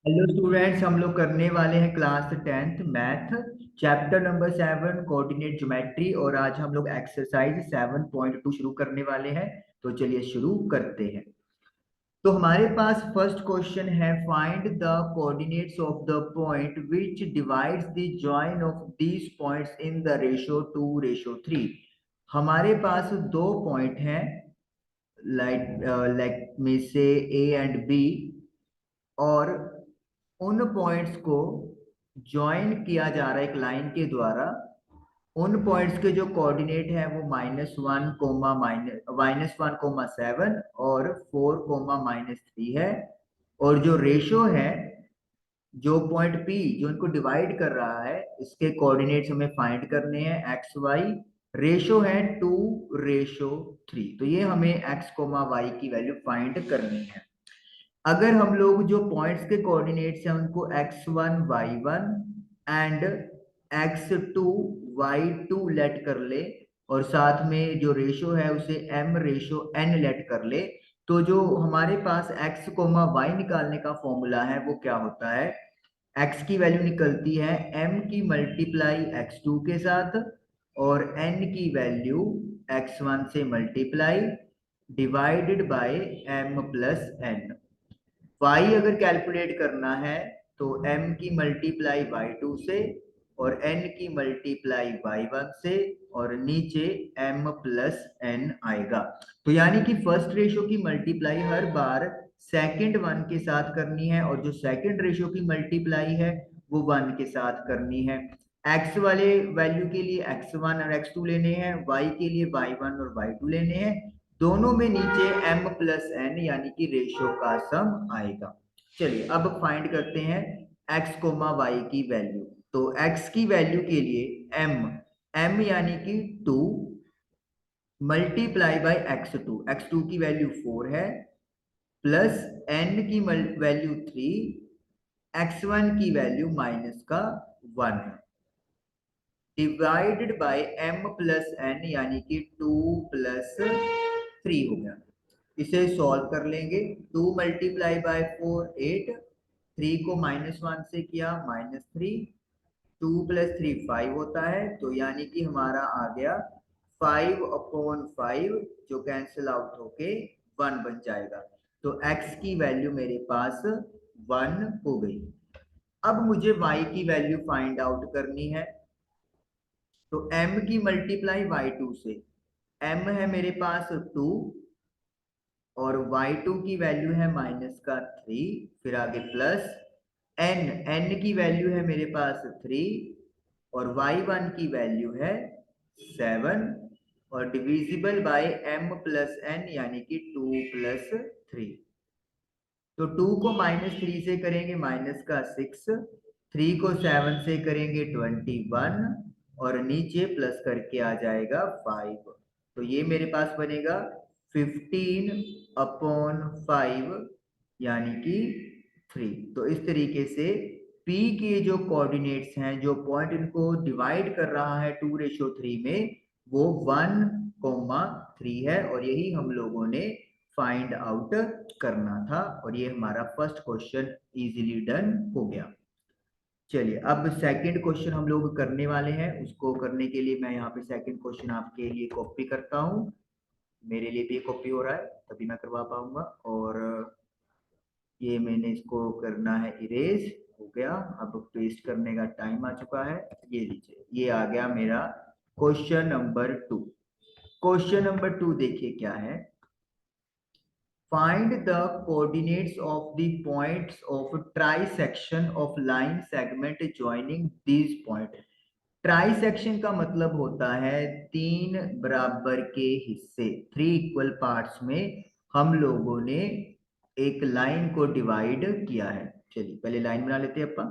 Hello students, हम लोग करने वाले हैं class 10th math chapter number 7 coordinate geometry. और आज हम लोग एक्सरसाइज 7.2 शुरू करने वाले हैं। तो चलिए शुरू करते हैं। तो हमारे पास फर्स्ट क्वेश्चन है, find the coordinates of the point which divides the join of these points in the ratio 2:3। हमारे पास दो पॉइंट हैं, लाइक में से ए एंड बी, और उन पॉइंट्स को ज्वाइन किया जा रहा है एक लाइन के द्वारा। उन पॉइंट्स के जो कोऑर्डिनेट है वो -1, -1, 7 और 4, -3 है। और जो रेशो है, जो पॉइंट P जो इनको डिवाइड कर रहा है, इसके कोऑर्डिनेट्स हमें फाइंड करने हैं एक्स वाई। रेशो है 2:3। तो ये हमें एक्स कोमा वाई की वैल्यू फाइंड करनी है। अगर हम लोग जो पॉइंट्स के कोऑर्डिनेट्स हैं उनको x1 y1 and x2 y2 late कर ले, और साथ में जो रेशो है उसे m/n लेट कर ले, तो जो हमारे पास x कोमा y निकालने का फॉर्मूला है वो क्या होता है। x की वैल्यू निकलती है m की मल्टीप्लाई x2 के साथ, और n की वैल्यू x1 से multiply divided by m+n। y अगर कैलकुलेट करना है तो m की मल्टीप्लाई y2 से और n की मल्टीप्लाई y1 से, और नीचे m+n आएगा। तो यानी कि फर्स्ट रेशो की मल्टीप्लाई हर बार सेकंड वन के साथ करनी है, और जो सेकंड रेशो की मल्टीप्लाई है वो वन के साथ करनी है। x वाले वैल्यू के लिए x1 और x2 लेने हैं, y के लिए y1 और y2 लेने हैं। दोनों में नीचे m+n यानी कि रेशियो का सम आएगा। चलिए अब फाइंड करते हैं x कोमा y की वैल्यू। तो x की वैल्यू के लिए m यानी कि 2 मल्टीप्लाई बाय x2 की वैल्यू 4 है, प्लस n की वैल्यू 3, x1 की वैल्यू -1 है, डिवाइडेड बाय m+n यानी कि 2+3 हो गया। इसे सॉल्व कर लेंगे। 2 मल्टीप्लाई बाय 4 8, 3 को -1 से किया -3, 2+3 5 होता है, तो यानी कि हमारा आ गया 5/5, जो कैंसिल आउट होके 1 बन जाएगा। तो x की वैल्यू मेरे पास 1 हो गई। अब मुझे y की वैल्यू फाइंड आउट करनी है। तो m की मल्टीप्लाई y2 से, m है मेरे पास 2 और y2 की वैल्यू है -3, फिर आगे प्लस n की वैल्यू है मेरे पास 3 और y1 की वैल्यू है 7, और डिविजिबल बाय m+n यानी कि 2+3। तो 2 को -3 से करेंगे -6, 3 को 7 से करेंगे 21, और नीचे प्लस करके आ जाएगा 5। तो ये मेरे पास बनेगा 15/5 यानी कि 3। तो इस तरीके से P के जो कोऑर्डिनेट्स हैं, जो पॉइंट इनको डिवाइड कर रहा है 2:3 में, वो 1,3 है, और यही हम लोगों ने फाइंड आउट करना था। और ये हमारा फर्स्ट क्वेश्चन इजीली डन हो गया। चलिए अब सेकंड क्वेश्चन हम लोग करने वाले हैं। उसको करने के लिए मैं यहाँ पे सेकंड क्वेश्चन आपके लिए कॉपी करता हूँ। मेरे लिए भी कॉपी हो रहा है, तभी मैं करवा पाऊंगा। और ये मैंने इसको करना है इरेज, हो गया। अब पेस्ट करने का टाइम आ चुका है। ये लीजिए, ये आ गया मेरा क्वेश्चन नंबर 2। क्वेश्चन नंबर 2 देखिए क्या है। Find the coordinates of the points of trisection of line segment joining these points. Trisection का मतलब होता है तीन बराबर के हिस्से, 3 इक्वल पार्ट्स में हम लोगों ने एक लाइन को डिवाइड किया है। चलिए पहले लाइन बना लेते हैं, अपन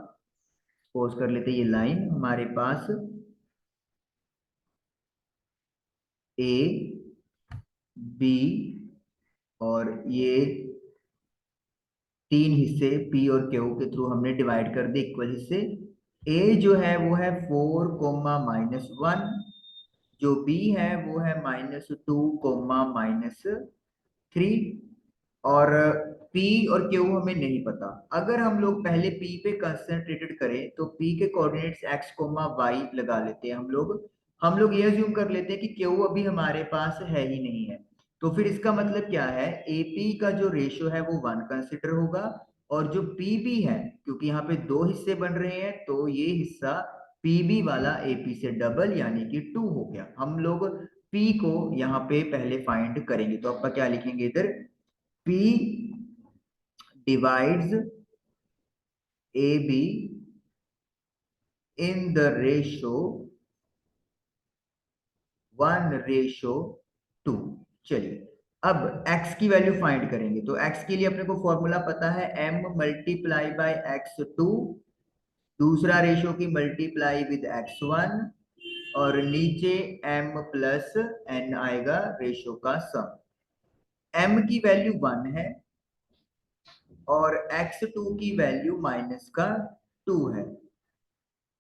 पोज कर लेते हैं। ये लाइन हमारे पास ए बी, और ये तीन हिस्से P और Q के थ्रू हमने डिवाइड कर दिए इक्वल हिस्से। A जो है वो है 4, -1, जो B है वो है -2, -3, और P और Q हमें नहीं पता। अगर हम लोग पहले P पे कंसंट्रेटेड करें तो P के कोऑर्डिनेट्स x, y लगा लेते हैं हम लोग ये अज्यूम कर लेते हैं कि Q अभी हमारे पास है ही नहीं है। तो फिर इसका मतलब क्या है, AP का जो रेशियो है वो 1 कंसिडर होगा, और जो PB है, क्योंकि यहाँ पे दो हिस्से बन रहे हैं तो ये हिस्सा PB वाला AP से डबल यानी कि 2 हो गया। हम लोग P को यहाँ पे पहले फाइंड करेंगे, तो आपका क्या लिखेंगे इधर, P divides AB in the ratio 1:2। चलिए अब x की वैल्यू फाइंड करेंगे, तो x के लिए अपने को फॉर्मूला पता है, m मल्टीप्लाई बाय x2, दूसरा रेशियो की मल्टीप्लाई विद x1, और नीचे m प्लस n आएगा रेशियो का सम। m की वैल्यू 1 है और x2 की वैल्यू माइनस का 2 है,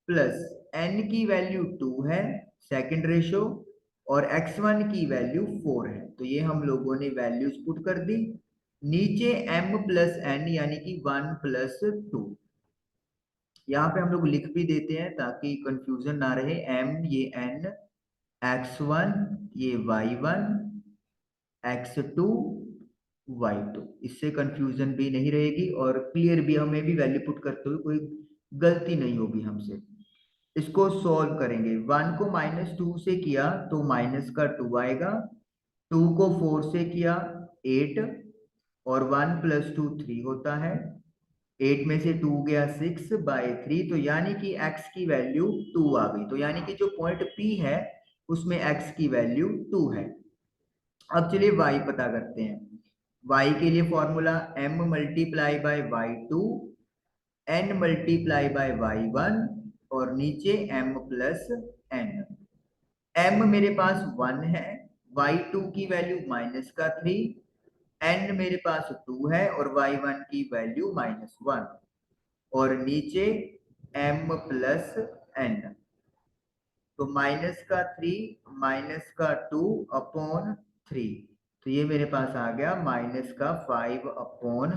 प्लस n की वैल्यू 2 है सेकंड रेशियो, और x1 की वैल्यू 4 है। तो ये हम लोगों ने वैल्यूज पुट कर दी, नीचे m प्लस n यानी कि 1 प्लस 2। यहाँ पे हम लोग लिख भी देते हैं ताकि कंफ्यूजन ना रहे, m ये n, x1 ये y1, x2 y2, इससे कंफ्यूजन भी नहीं रहेगी और क्लियर भी, हमें भी वैल्यू पुट करते हुए कोई गलती नहीं होगी हमसे। इसको सॉल्व करेंगे, 1 को -2 से किया तो माइनस का 2 आएगा, 2 को 4 से किया 8, और 1 + 2 3 होता है, 8 में से 2 गया 6/3, तो यानी कि x की वैल्यू 2 आ गई। तो यानी कि जो पॉइंट P है उसमें x की वैल्यू 2 है। अब चलिए y पता करते हैं। y के लिए formula m multiply by y2, n multiply by y1, और नीचे m प्लस n। m मेरे पास 1 है, y2 की वैल्यू माइनस का 3, n मेरे पास 2 है और y1 की वैल्यू -1, और नीचे m प्लस n। तो माइनस का 3 माइनस का 2 अपॉन 3, तो ये मेरे पास आ गया -5/3।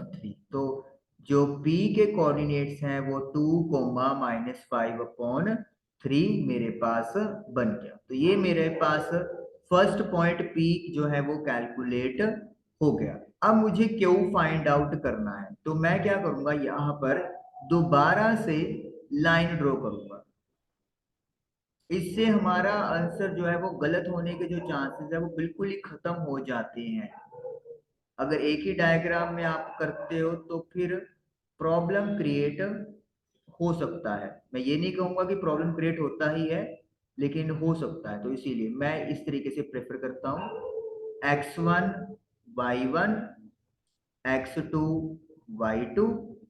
तो जो P के कोऑर्डिनेट्स हैं वो 2, -5/3 मेरे पास बन गया। तो ये मेरे पास फर्स्ट पॉइंट P जो है वो कैलकुलेट हो गया। अब मुझे Q फाइंड आउट करना है, तो मैं क्या करूंगा, यहाँ पर दोबारा से लाइन ड्रॉ करूंगा। इससे हमारा आंसर जो है वो गलत होने के जो चांसेस है वो बिल्कुल ही खत्म हो जाते हैं। अगर एक ही डायग्राम में आप करते हो तो फिर प्रॉब्लम क्रिएट हो सकता है। मैं ये नहीं कहूंगा कि प्रॉब्लम क्रिएट होता ही है, लेकिन हो सकता है। तो इसीलिए मैं इस तरीके से प्रेफर करता हूँ, x1 y1, x2 y2।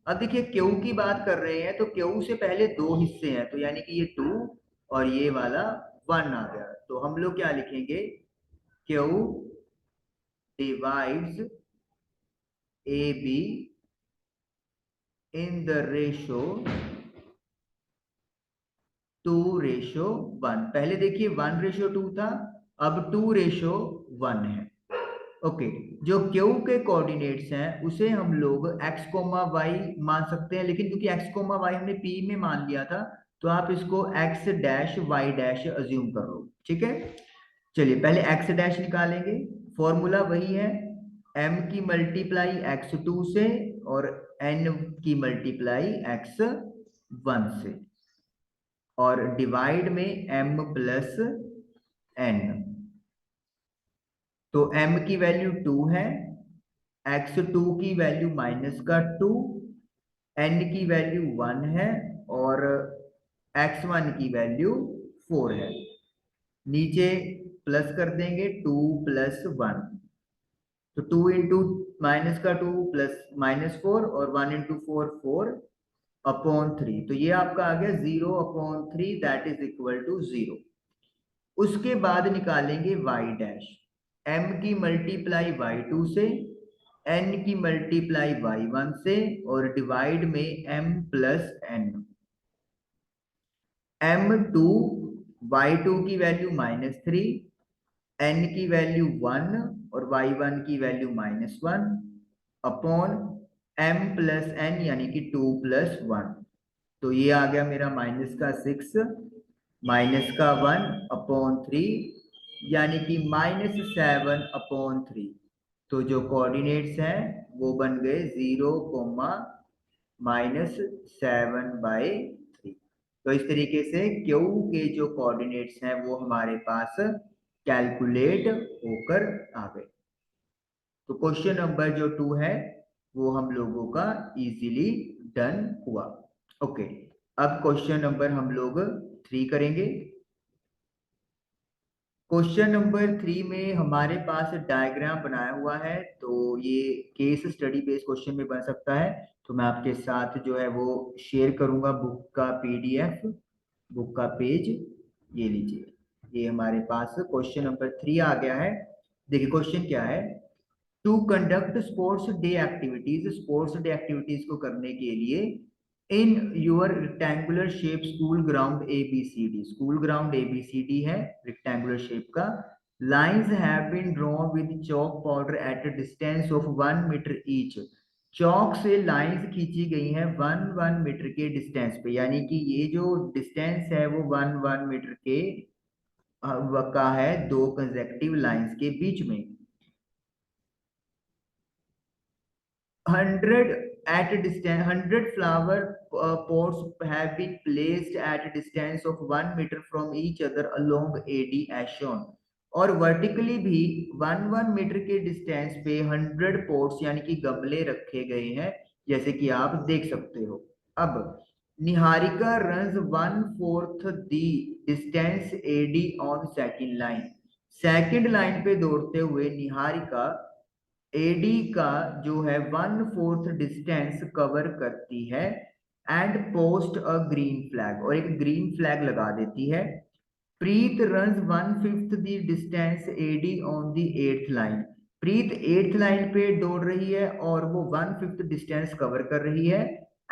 अब देखिए Q की बात कर रहे हैं तो Q से पहले दो हिस्से हैं, तो यानी कि ये 2 और ये वाला 1 आ गया। तो हम लोग क्या लिखेंगे, Q divides AB in the ratio 2:1। पहले देखिए 1:2 था, अब 2:1 है। ओके, जो Q के कोऑर्डिनेट्स हैं उसे हम लोग x, y मान सकते हैं, लेकिन क्योंकि x, y हमने P में मान लिया था तो आप इसको x dash y dash assume कर लो, ठीक है। चलिए पहले x डैश निकालेंगे, फॉर्मूला वही है, m की मल्टीप्लाई x2 से और n की मल्टीप्लाई x1 से, और डिवाइड में m प्लस n। तो m की वैल्यू 2 है, x2 की वैल्यू माइनस का 2, n की वैल्यू 1 है, और x1 की वैल्यू 4 है। नीचे प्लस कर देंगे 2 + 1, तो 2 इंटू -2 प्लस -4 और 1 इंटू 4 4/3, तो ये आपका आ गया 0/3, दैट इज इक्वल टू 0। उसके बाद निकालेंगे y डैश, m की मल्टीप्लाई y2 से, n की मल्टीप्लाई y1 से, और डिवाइड में m plus n। m2 y2 की वैल्यू -3, n की वैल्यू 1 और y1 की value -1 upon m plus n यानी कि 2 प्लस 1। तो ये आ गया मेरा माइनस का 6 माइनस का 1/3 यानी कि -7/3। तो जो कोऑर्डिनेट्स हैं वो बन गए 0, -7/3। तो इस तरीके से क्यू के जो कोऑर्डिनेट्स हैं वो हमारे पास कैलकुलेट होकर आ गए। तो क्वेश्चन नंबर जो 2 है वो हम लोगों का इजीली डन हुआ। ओके, अब क्वेश्चन नंबर हम लोग 3 करेंगे। क्वेश्चन नंबर 3 में हमारे पास डायग्राम बनाया हुआ है, तो ये केस स्टडी बेस्ड क्वेश्चन में बन सकता है। तो मैं आपके साथ जो है वो शेयर करूंगा बुक का पीडीएफ, बुक का पेज। ये लीजिए, ये हमारे पास क्वेश्चन नंबर 3 आ गया है। देखिए क्वेश्चन क्या है, to conduct sports day activities. Sports day activities को करने के लिए in your rectangular shape school ground ABCD, school ground ABCD है रेक्टेंगुलर शेप का। Lines have been drawn with chalk powder at a distance of 1 metre each. Chalk से lines खींची गई हैं 1 मीटर के डिस्टेंस पे, यानी कि ये जो डिस्टेंस है वो 1 मीटर के का है दो कंसेक्टिव लाइंस के बीच में। 100 flower pots have been placed at a distance of 1 meter from each other along AD as shown। और वर्टिकली भी 1 मीटर के डिस्टेंस पे 100 पोर्ट्स यानी कि गमले रखे गए हैं, जैसे कि आप देख सकते हो। अब Niharika runs 1/4 the distance AD on second line. Second line पे दौड़ते हुए निहारिका एडी का जो है 1/4 डिस्टेंस कवर करती है and post a green flag, और एक ग्रीन फ्लैग लगा देती है। Preet runs 1/5 the distance AD on the 8th line. Preet 8th line पे दौड़ रही है और वो 1/5 डिस्टेंस कवर कर रही है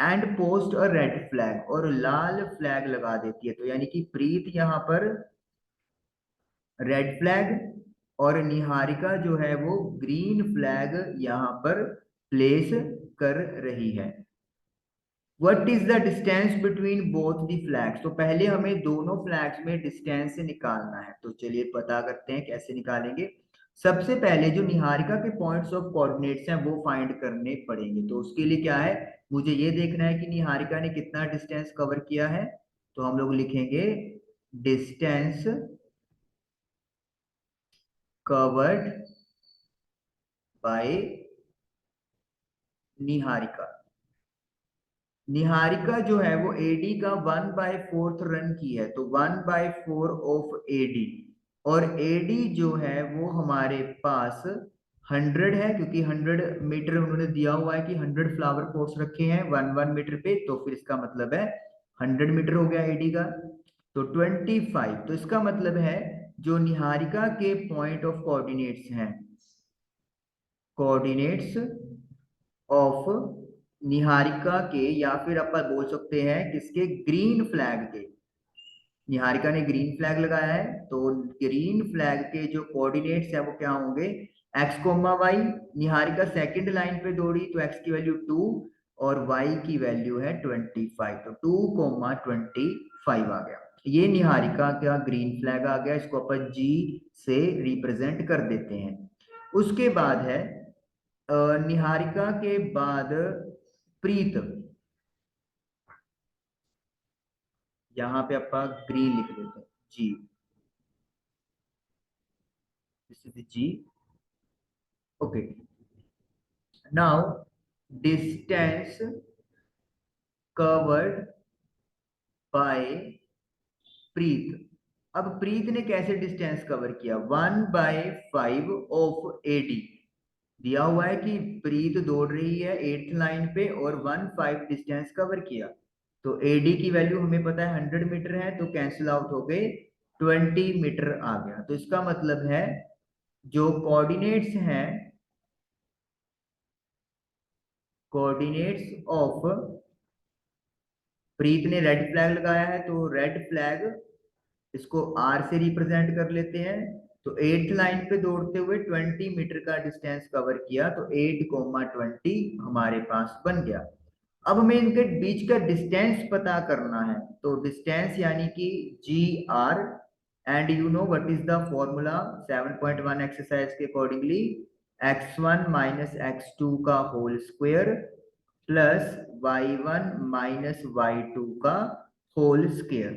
and post a red flag, और लाल फ्लैग लगा देती है। तो यानी कि प्रीत यहाँ पर रेड फ्लैग और निहारिका जो है वो ग्रीन फ्लैग यहाँ पर प्लेस कर रही है। What is the distance between both the flags? तो पहले हमें दोनों फ्लैग्स में डिस्टेंस निकालना है, तो चलिए पता करते हैं कैसे निकालेंगे। सबसे पहले जो निहारिका के पॉइंट्स ऑफ कोऑर्डिनेट्स हैं वो फाइंड करने पड़ेंगे। तो उसके लिए क्या है, मुझे ये देखना है कि निहारिका ने कितना डिस्टेंस कवर किया है। तो हम लोग लिखेंगे distance covered bye Niharika. Niharika जो है वो एडी का 1/4 रन की है, तो 1/4 ऑफ एडी। और एडी जो है वो हमारे पास 100 है, क्योंकि 100 मीटर उन्होंने दिया हुआ है कि 100 फ्लावर पॉट्स रखे हैं 1 मीटर पे, तो फिर इसका मतलब है 100 मीटर हो गया एडी का। तो 25, तो इसका मतलब है जो निहारिका के पॉइंट ऑफ कोऑर्डिनेट्स हैं, कोऑर्डिनेट्स ऑफ निहारिका के, या फिर अपन बोल सकते हैं किसके, ग्रीन फ्लैग के। निहारिका ने ग्रीन फ्लैग लगाया है, तो ग्रीन फ्लैग के जो कोऑर्डिनेट्स है वो क्या होंगे, x, y। Niharika second line पे दौड़ी तो x की वैल्यू 2 और y की वैल्यू है 25, तो 2,25 आ गया। ये निहारिका का ग्रीन फ्लैग आ गया, इसको अपन G से रिप्रेजेंट कर देते हैं। उसके बाद है निहारिका के बाद प्रीत, यहाँ पे अपन ग्रीन लिख देते हैं G, this is G. Okay, now distance covered by Preet. अब प्रीत ने कैसे डिस्टेंस कवर किया, 1/5 ऑफ एडी। दिया हुआ है कि प्रीत दौड़ रही है 8th लाइन पे और 1/5 डिस्टेंस कवर किया। तो एडी की वैल्यू हमें पता है 100 मीटर है, तो कैंसिल आउट हो गए, 20 मीटर आ गया। तो इसका मतलब है जो कोऑर्डिनेट्स हैं, कोऑर्डिनेट्स ऑफ, प्रीत ने रेड फ्लैग लगाया है तो रेड फ्लैग इसको आर से रिप्रेजेंट कर लेते हैं। तो 8th लाइन पे दौड़ते हुए 20 मीटर का डिस्टेंस कवर किया, तो 8,20 हमारे पास बन गया। अब हमें इनके बीच का डिस्टेंस पता करना है, तो डिस्टेंस यानी कि GR, and you know what is the formula 7.1 exercise के अकॉर्डिंगली, x1 माइनस x2 का whole square plus y1 minus y2 का होल स्क्वायर।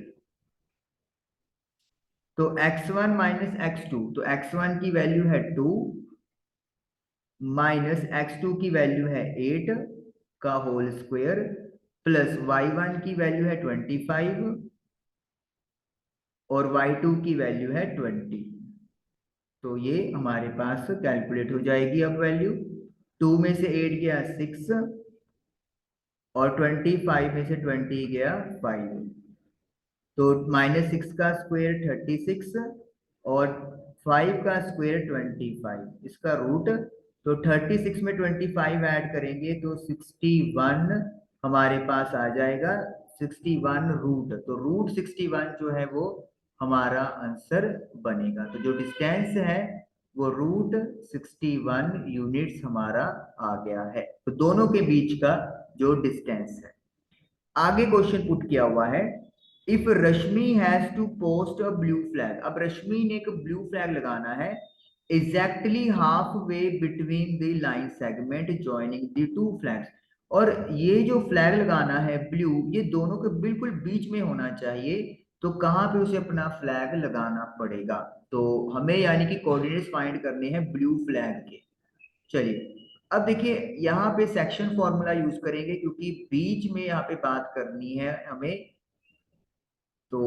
तो x1 माइनस x2, तो x1 की वैल्यू है 2 माइनस x2 की वैल्यू है 8 का होल स्क्वायर प्लस y1 की वैल्यू है 25 और y2 की वैल्यू है 20। तो ये हमारे पास कैलकुलेट हो जाएगी। अब वैल्यू 2 में से 8 गया 6 और 25 में से 20 गया 5, तो -6 का स्क्वायर 36 और 5 का स्क्वायर 25, इसका रूट, तो 36 में 25 ऐड करेंगे तो 61 हमारे पास आ जाएगा। 61 रूट, तो रूट 61 जो है वो हमारा आंसर बनेगा। तो जो डिस्टेंस है वो रूट 61 यूनिट्स हमारा आ गया है, तो दोनों के बीच का जो डिस्टेंस है। आगे क्वेश्चन पुट किया हुआ है, if Rashmi has to post a blue flag. अब रश्मि ने एक ब्लू फ्लैग लगाना है exactly half way between the line segment joining the two flags, और ये जो फ्लैग लगाना है ब्लू, ये दोनों के बिल्कुल बीच में होना चाहिए। तो कहाँ पे उसे अपना फ्लैग लगाना पड़ेगा, तो हमें यानी कि कोऑर्डिनेट्स फाइंड करने हैं ब्लू फ्लैग के। चलिए अब देखिए यहाँ पे सेक्शन फॉर्मूला यूज करेंगे क्योंकि बीच में यहाँ पे बात करनी है हमें। तो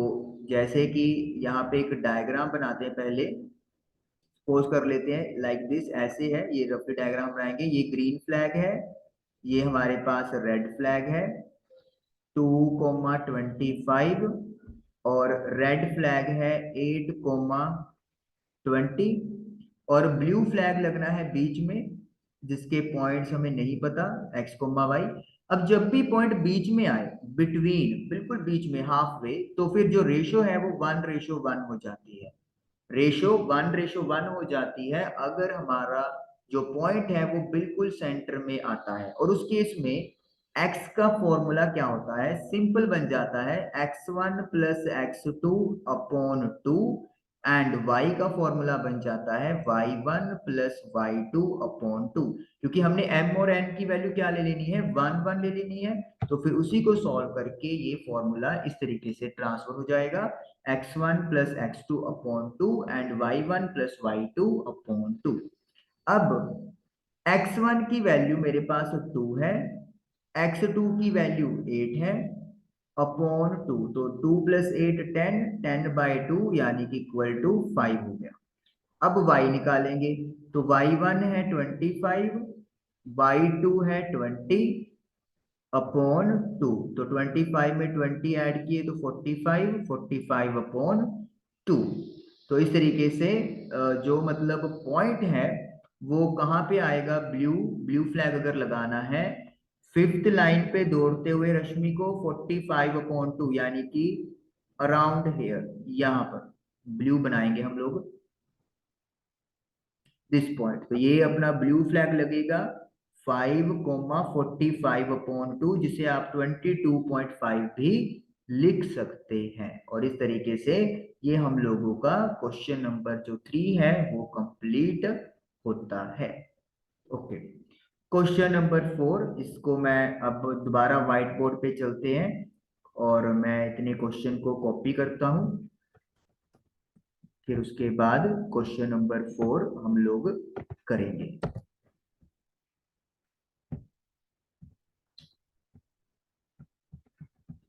जैसे कि यहाँ पे एक डायग्राम बनाते हैं, पहले पोज कर लेते हैं लाइक दिस, ऐसे है ये रफली डायग्राम बनाएंगे। ये ग्रीन फ्लैग है, ये हमारे पास रेड फ्लैग है 2,25 और रेड फ्लैग है 8,20 और ब्लू फ्लैग लगना है बीच में जिसके पॉइंट्स हमें नहीं पता x, y। अब जब भी पॉइंट बीच में आए, बिटवीन बिल्कुल बीच में हाफ वे, तो फिर जो रेशो है वो 1:1 हो जाती है। रेशो 1:1 हो जाती है अगर हमारा जो पॉइंट है वो बिल्कुल सेंटर में आता है। और उस केस में x का फॉर्मूला क्या होता है, सिंपल बन जाता है x1 plus x2 upon 2, and y का फॉर्मूला बन जाता है y1 प्लस y2 अपॉन 2। क्योंकि हमने m और n की वैल्यू क्या ले लेनी है, 1 1 ले लेनी है, तो फिर उसी को सॉल्व करके ये फॉर्मूला इस तरीके से ट्रांसफर हो जाएगा x1 plus x2 upon 2 and y1 plus y2 upon 2। अब x1 की वैल्यू मेरे पास 2 है, x2 की वैल्यू 8 है अपॉन 2, तो 2 प्लस 8 10, 10/2 यानी कि इक्वल टू 5 हो गया। अब y निकालेंगे, तो y1 है 25, y2 है 20 अपॉन 2, तो 25 में 20 ऐड किए तो 45, 45 अपॉन 2। तो इस तरीके से जो मतलब पॉइंट है वो कहाँ पे आएगा, ब्लू ब्लू फ्लैग अगर लगाना है 5th लाइन पे दौड़ते हुए रश्मि को 45/2 यानी कि अराउंड हेयर, यहाँ पर ब्लू बनाएंगे हम लोग दिस पॉइंट। तो ये अपना ब्लू फ्लैग लगेगा 5,45/2, जिसे आप 22.5 भी लिख सकते हैं। और इस तरीके से ये हम लोगों का क्वेश्चन नंबर जो 3 है वो कंप्लीट होता है। ओके, क्वेश्चन नंबर 4, इसको मैं अब दोबारा व्हाइट बोर्ड पे चलते हैं और मैं इतने क्वेश्चन को कॉपी करता हूं, फिर उसके बाद क्वेश्चन नंबर 4 हम लोग करेंगे।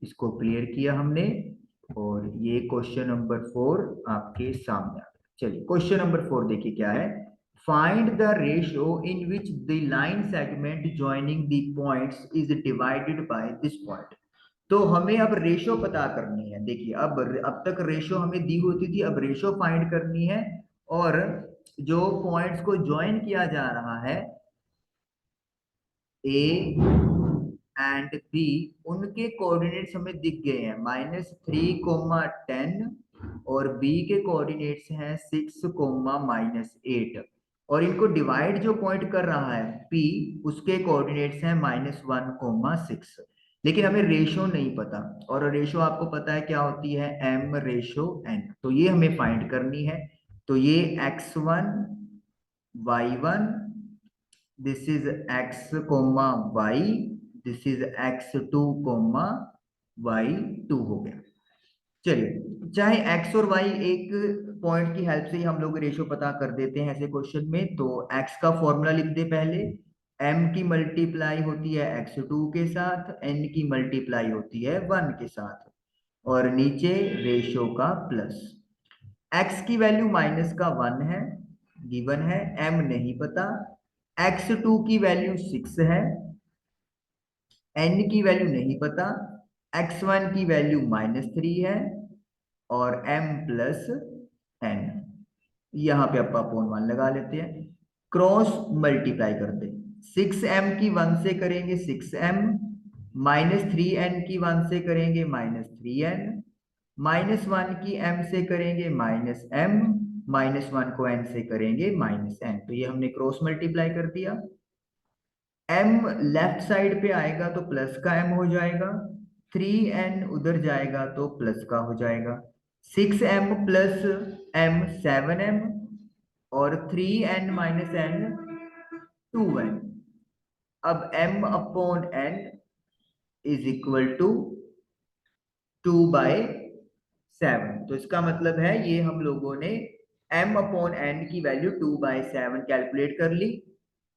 इसको क्लियर किया हमने और ये क्वेश्चन नंबर 4 आपके सामने आ गया। चलिए क्वेश्चन नंबर 4 देखिए क्या है, find the ratio in which the line segment joining the points is divided by this point. तो हमें अब रेशो पता करनी है। देखिए अब तक रेशो हमें दी होती थी, अब रेशो फाइंड करनी है। और जो पॉइंट्स को ज्वाइन किया जा रहा है ए एंड बी, उनके कोऑर्डिनेट्स हमें दिख गए हैं -3, 10 और b के कोऑर्डिनेट्स हैं 6 कोमा -8 और इनको डिवाइड जो पॉइंट कर रहा है p उसके कोऑर्डिनेट्स हैं -1 कोमा 6। लेकिन हमें रेशो नहीं पता और रेशो आपको पता है क्या होती है m रेशो n। तो ये हमें फाइंड करनी है। तो ये x1 y1 this is x comma y this is x2 comma y2 हो गया। चलिए चाहे x और y एक पॉइंट की हेल्प से ही हम लोग रेशो पता कर देते हैं ऐसे क्वेश्चन में। तो x का फॉर्मूला लिख दे पहले, m की मल्टीप्लाई होती है x2 के साथ, n की मल्टीप्लाई होती है 1 के साथ और नीचे रेशो का प्लस। x की वैल्यू माइनस का 1 है गिवन है, m नहीं पता, x2 की वैल्यू 6 है, n की वैल्यू नहीं पता, x1 की वैल्यू -3 है और m प्लस n। यहाँ पे अपॉन 1 लगा लेते हैं, क्रॉस मल्टीप्लाई करते हैं। 6m की 1 से करेंगे 6m, -3n की 1 से करेंगे -3n, -1 की m से करेंगे -m, -1 को n से करेंगे -n। तो ये हमने क्रॉस मल्टीप्लाई कर दिया। m लेफ्ट साइड पे आएगा तो प्लस का m हो जाएगा, 3n उधर जाएगा तो प्लस का हो जाएगा। 6m प्लस m 7m और 3n माइनस n 2n। अब m upon n is equal to 2/7। तो इसका मतलब है ये हम लोगों ने m अपॉन n की वैल्यू 2/7 कैलकुलेट कर ली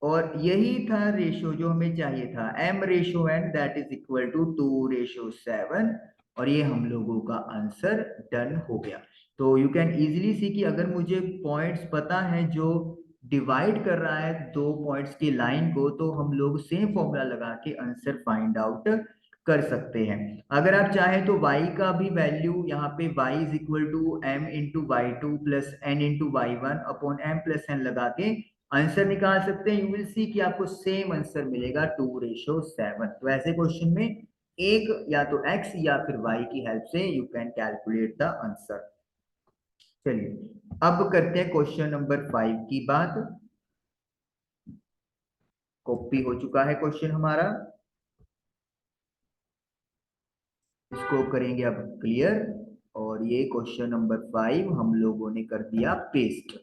और यही था रेशो जो हमें चाहिए था, m ratio n that is equal to 2:7 और ये हम लोगों का आंसर डन हो गया। तो यू कैन इजीली सी कि अगर मुझे पॉइंट्स पता है जो डिवाइड कर रहा है दो पॉइंट्स की लाइन को, तो हम लोग सेम फॉर्मूला लगा के आंसर फाइंड आउट कर सकते हैं। अगर आप चाहें तो y का भी वैल्यू यहाँ पे y is equal to m into y two plus n into y one upon m plus n लगा के आंसर निकाल सकते हैं। यू विल सी कि आपको सेम आंसर मिलेगा 2:7। तो ऐसे क्वेश्चन में एक या तो x या फिर y की हेल्प से you can calculate the answer. चलिए अब करते हैं क्वेश्चन नंबर 5 की बात। कॉपी हो चुका है क्वेश्चन हमारा, इसको करेंगे अब क्लियर और ये क्वेश्चन नंबर 5 हम लोगों ने कर दिया पेस्ट।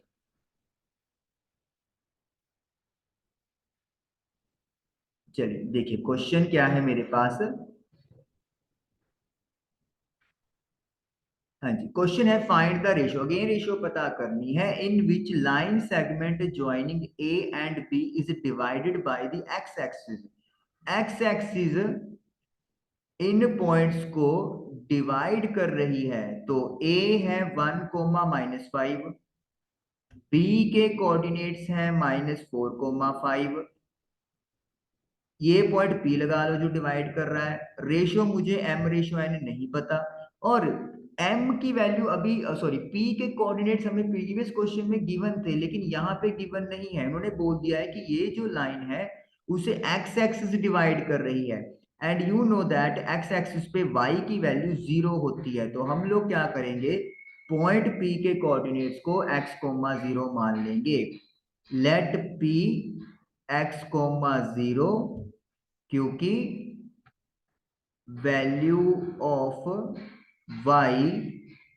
चलिए देखिए क्वेश्चन क्या है मेरे पास। हाँ जी, क्वेश्चन है find the ratio, again ratio पता करनी है, in which line segment joining A and B is divided by the x axis. X axis इन पॉइंट्स को डिवाइड कर रही है। तो ए है 1,-5, बी के कोऑर्डिनेट्स हैं -4,5, ये पॉइंट पी लगा लो जो डिवाइड कर रहा है। रेशियो मुझे m रेशियो n नहीं पता और m की वैल्यू अभी सॉरी p के कोऑर्डिनेट्स हमें प्रीवियस क्वेश्चन में गिवन थे लेकिन यहाँ पे गिवन नहीं है। उन्होंने बोल दिया है कि ये जो लाइन है उसे x एक्सिस डिवाइड कर रही है and you know that x axis पे y की वैल्यू 0 होती है। तो हम लोग क्या करेंगे, पॉइंट p के कोऑर्डिनेट्स को x,0 मान लेंगे। लेट p x,0 क्योंकि value of y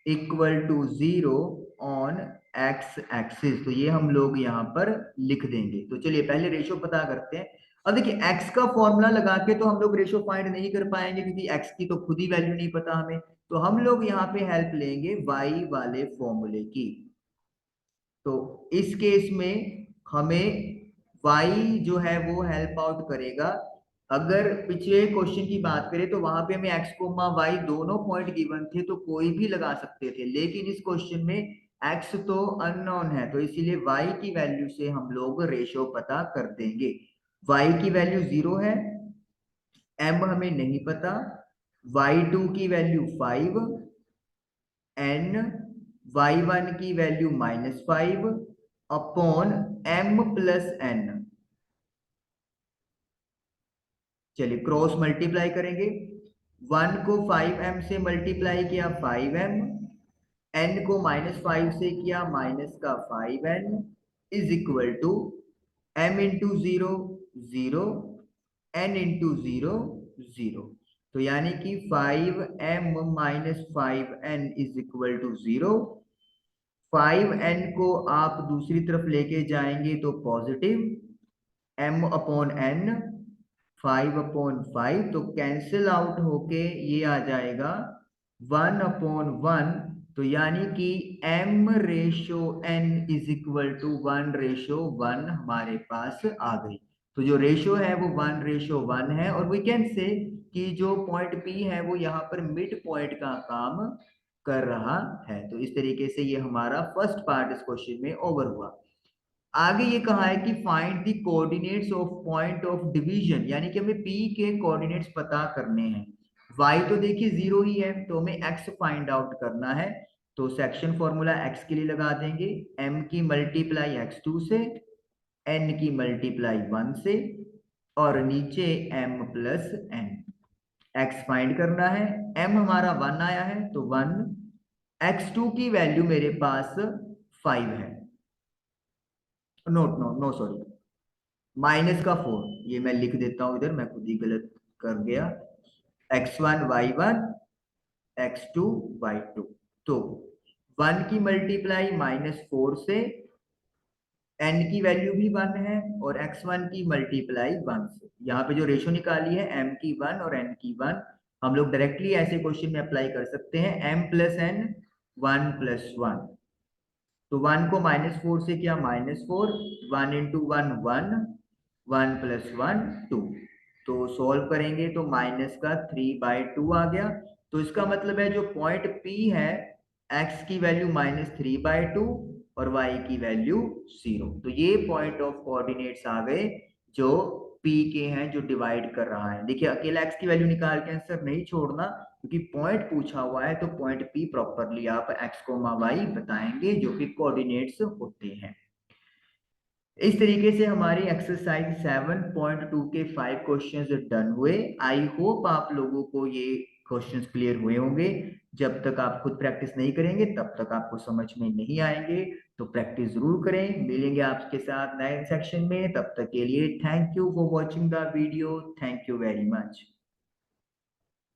equal to 0 on x axis. तो ये हम लोग यहाँ पर लिख देंगे। तो चलिए पहले रेशो पता करते हैं। अब देखिए x का फॉर्मूला लगा के तो हम लोग रेशो फाइंड नहीं कर पाएंगे क्योंकि x की तो खुद ही वैल्यू नहीं पता हमें। तो हम लोग यहाँ पे हेल्प लेंगे y वाले फॉर्मूले की। तो इस केस में हमें y जो है वो हेल्प आउट करेगा। अगर पिछले क्वेश्चन की बात करें तो वहां पे हमें x कोमा y दोनों पॉइंट गिवन थे तो कोई भी लगा सकते थे, लेकिन इस क्वेश्चन में x तो अननोन है तो इसीलिए y की वैल्यू से हम लोग रेशो पता कर देंगे। y की वैल्यू 0 है, m हमें नहीं पता, y2 की वैल्यू 5, n y1 की value -5 upon m plus n। चलिए क्रॉस मल्टीप्लाई करेंगे, 1 को 5m से मल्टीप्लाई किया 5m n को -5 से किया, -5n is equal to m into 0 0, n into 0 0। तो यानी कि 5m - 5n is equal to 0। 5n को आप दूसरी तरफ लेके जाएंगे तो पॉजिटिव m अपॉन n, 5/5, तो कैंसिल आउट होके ये आ जाएगा 1/1। तो यानी कि m ratio n is equal to 1:1 हमारे पास आ गई। तो जो रेशो है वो 1:1 है, और वी कैन से कि जो पॉइंट P है वो यहाँ पर मिड पॉइंट का काम कर रहा है। तो इस तरीके से ये हमारा फर्स्ट पार्ट इस क्वेश्चन में ओवर हुआ। आगे ये कहा है कि find the coordinates of point of division, यानी कि हमें P के कोऑर्डिनेट्स पता करने हैं। Y तो देखिए 0 ही है, तो हमें X फाइंड आउट करना है। तो सेक्शन फॉर्मूला X के लिए लगा देंगे, M की मल्टीप्लाई x2 से, N की मल्टीप्लाई 1 से, और नीचे M plus N। X find करना है, M हमारा 1 आया है तो 1, x2 की वैल्यू मेरे पास 5 है, no no no sorry, minus का 4, ये मैं लिख देता हूं इधर, मैं खुद ही गलत कर गया। x1 y1, x2 y2। तो 1 की मल्टीप्लाई -4 से, n की वैल्यू भी 1 है, और x1 की मल्टीप्लाई 1 से। यहाँ पे जो रेशो निकाली है m की 1 और n की 1, हम लोग डायरेक्टली ऐसे क्वेश्चन में अप्लाई कर सकते हैं, m प्लस n 1 प्लस 1। तो 1 को -4 से किया, -4, 1 इंटू 1 1, 1 प्लस 1 2। तो सॉल्व करेंगे तो माइनस का 3/2 आ गया। तो इसका मतलब है जो पॉइंट P है, x की वैल्यू -3/2 और y की वैल्यू 0। तो ये पॉइंट ऑफ कोऑर्डिनेट्स आ गए जो P के हैं, जो डिवाइड कर रहा है। देखिए अकेला x की वैल्यू निकाल के आंसर नहीं छोड़ना, क्योंकि पॉइंट पूछा हुआ है तो पॉइंट P प्रॉपरली आप x, y बताएंगे, जो कि कोऑर्डिनेट्स होते हैं। इस तरीके से हमारी एक्सरसाइज 7.2 के 5 क्वेश्चंस डन हुए। आई होप आप लोगों को ये क्वेश्चंस क्लियर हुए होंगे। जब तक आप खुद प्रैक्टिस नहीं करेंगे तब तक आपको समझ में नहीं आएंगे, तो प्रैक्टिस जरूर करें। मिलेंगे आपके साथ नए सेक्शन में, तब तक के लिए thank you for watching the video, thank you very much.